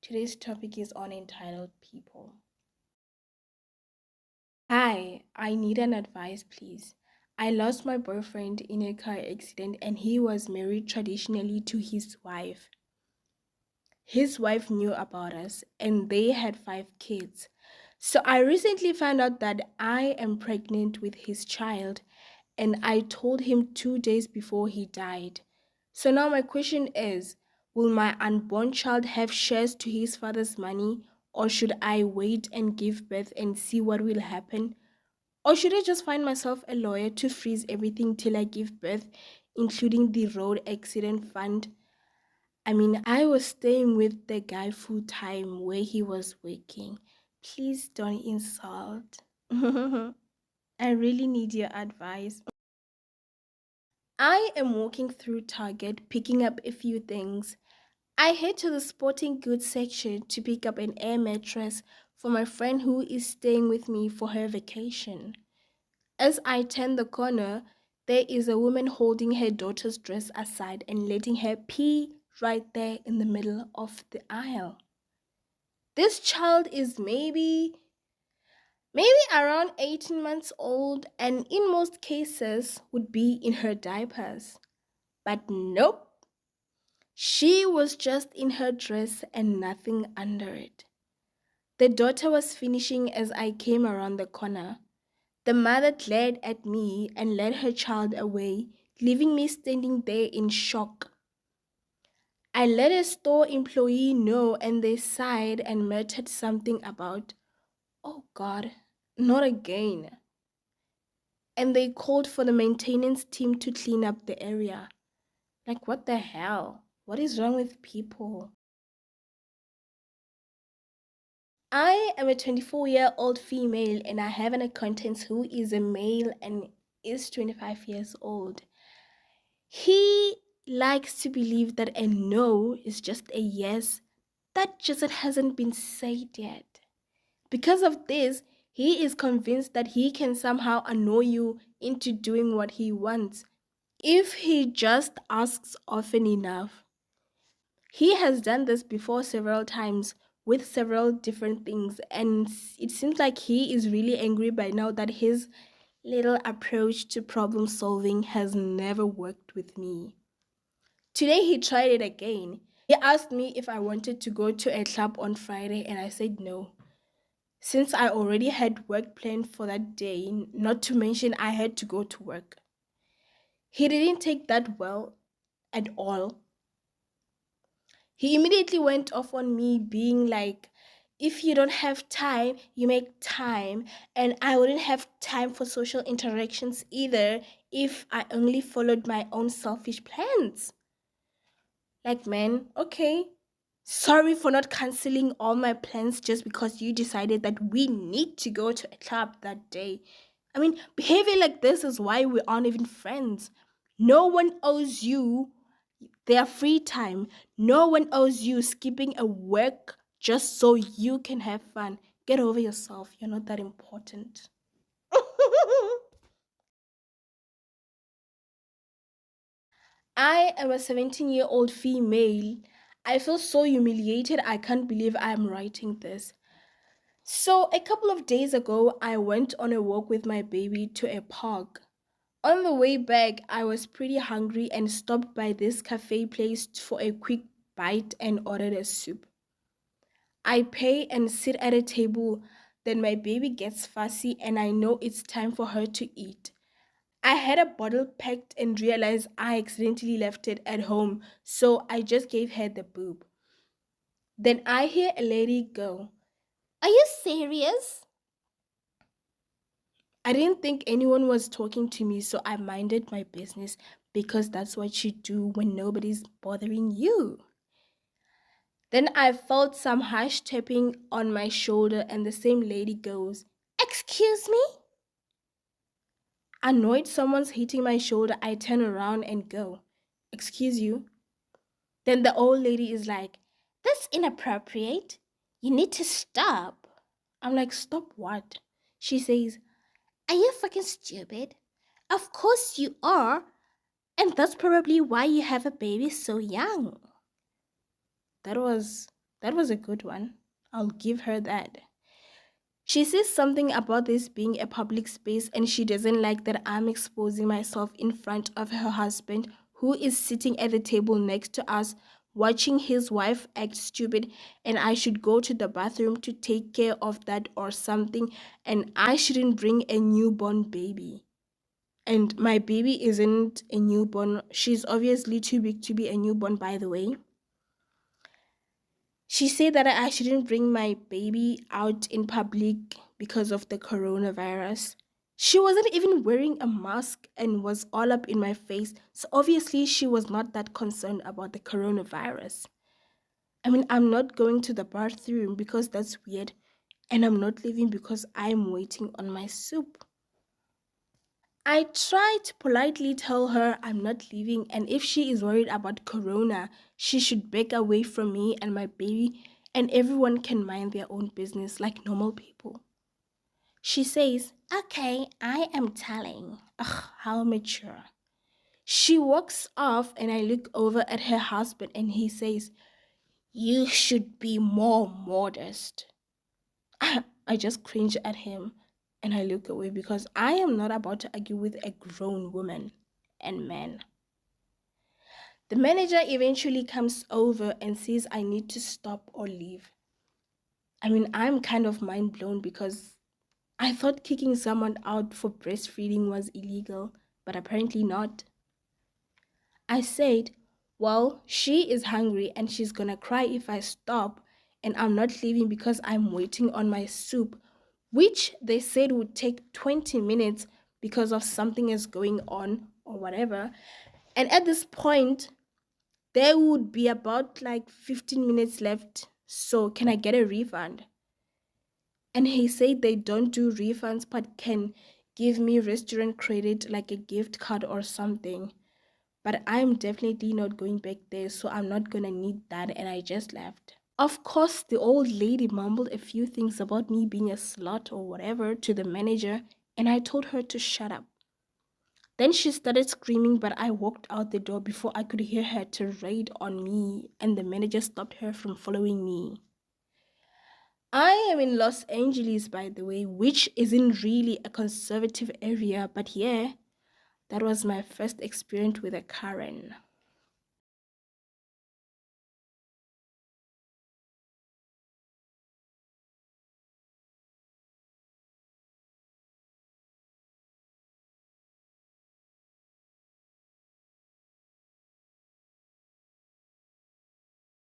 Today's topic is on entitled people. Hi, I need an advice, please. I lost my boyfriend in a car accident and he was married traditionally to his wife. His wife knew about us and they had 5 kids. So I recently found out that I am pregnant with his child and I told him 2 days before he died. So now my question is, will my unborn child have shares to his father's money, or should I wait and give birth and see what will happen? Or should I just find myself a lawyer to freeze everything till I give birth, including the road accident fund? I mean, I was staying with the guy full time where he was working. Please don't insult. I really need your advice. I am walking through Target picking up a few things. I head to the sporting goods section to pick up an air mattress for my friend who is staying with me for her vacation. As I turn the corner, there is a woman holding her daughter's dress aside and letting her pee right there in the middle of the aisle. This child is maybe around 18 months old and in most cases would be in her diapers. But nope, she was just in her dress and nothing under it. The daughter was finishing as I came around the corner. The mother glared at me and led her child away, leaving me standing there in shock. I let a store employee know and they sighed and muttered something about, "Oh God, not again." And they called for the maintenance team to clean up the area. Like, what the hell? What is wrong with people? I am a 24-year-old female and I have an acquaintance who is a male and is 25 years old. He likes to believe that a no is just a yes that just hasn't been said yet. Because of this, he is convinced that he can somehow annoy you into doing what he wants if he just asks often enough. He has done this before several times with several different things, and it seems like he is really angry by now that his little approach to problem solving has never worked with me. Today he tried it again. He asked me if I wanted to go to a club on Friday, and I said no. Since I already had work planned for that day, not to mention I had to go to work. He didn't take that well at all. He immediately went off on me, being like, if you don't have time, you make time, and I wouldn't have time for social interactions either if I only followed my own selfish plans. Like, man, okay. Sorry for not canceling all my plans just because you decided that we need to go to a club that day. I mean, behavior like this is why we aren't even friends. No one owes you their free time. No one owes you skipping a work just so you can have fun. Get over yourself. You're not that important. I am a 17-year-old female. I feel so humiliated. I can't believe I am writing this. So, a couple of days ago, I went on a walk with my baby to a park. On the way back, I was pretty hungry and stopped by this cafe place for a quick bite and ordered a soup. I pay and sit at a table, then my baby gets fussy and I know it's time for her to eat. I had a bottle packed and realized I accidentally left it at home, so I just gave her the boob. Then I hear a lady go, "Are you serious?" I didn't think anyone was talking to me, so I minded my business because that's what you do when nobody's bothering you. Then I felt some harsh tapping on my shoulder, and the same lady goes, "Excuse me?" Annoyed someone's hitting my shoulder, I turn around and go, "Excuse you?" Then the old lady is like, "That's inappropriate. You need to stop." I'm like, "Stop what?" She says, "Are you fucking stupid? Of course you are. And that's probably why you have a baby so young." That was That was a good one. I'll give her that. She says something about this being a public space and she doesn't like that I'm exposing myself in front of her husband, who is sitting at the table next to us, watching his wife act stupid, and I should go to the bathroom to take care of that or something, and I shouldn't bring a newborn baby. And my baby isn't a newborn. She's obviously too big to be a newborn, by the way. She said that I shouldn't bring my baby out in public because of the coronavirus. She wasn't even wearing a mask and was all up in my face, so obviously she was not that concerned about the coronavirus. I mean, I'm not going to the bathroom because that's weird, and I'm not leaving because I'm waiting on my soup. I tried to politely tell her I'm not leaving, and if she is worried about corona, she should back away from me and my baby, and everyone can mind their own business like normal people. She says, "Okay, I am telling." Ugh, how mature. She walks off, and I look over at her husband, and he says, "You should be more modest." I just cringe at him and I look away because I am not about to argue with a grown woman and man. The manager eventually comes over and says I need to stop or leave. I mean, I'm kind of mind blown because I thought kicking someone out for breastfeeding was illegal, but apparently not. I said, "Well, she is hungry and she's gonna cry if I stop, and I'm not leaving because I'm waiting on my soup," which they said would take 20 minutes because of something is going on or whatever. And at this point, there would be about like 15 minutes left. So, can I get a refund? And he said they don't do refunds but can give me restaurant credit like a gift card or something. But I'm definitely not going back there, so I'm not gonna need that, and I just left. Of course, the old lady mumbled a few things about me being a slut or whatever to the manager, and I told her to shut up. Then she started screaming, but I walked out the door before I could hear her tirade on me, and the manager stopped her from following me. I am in Los Angeles, by the way, which isn't really a conservative area, but yeah, that was my first experience with a Karen.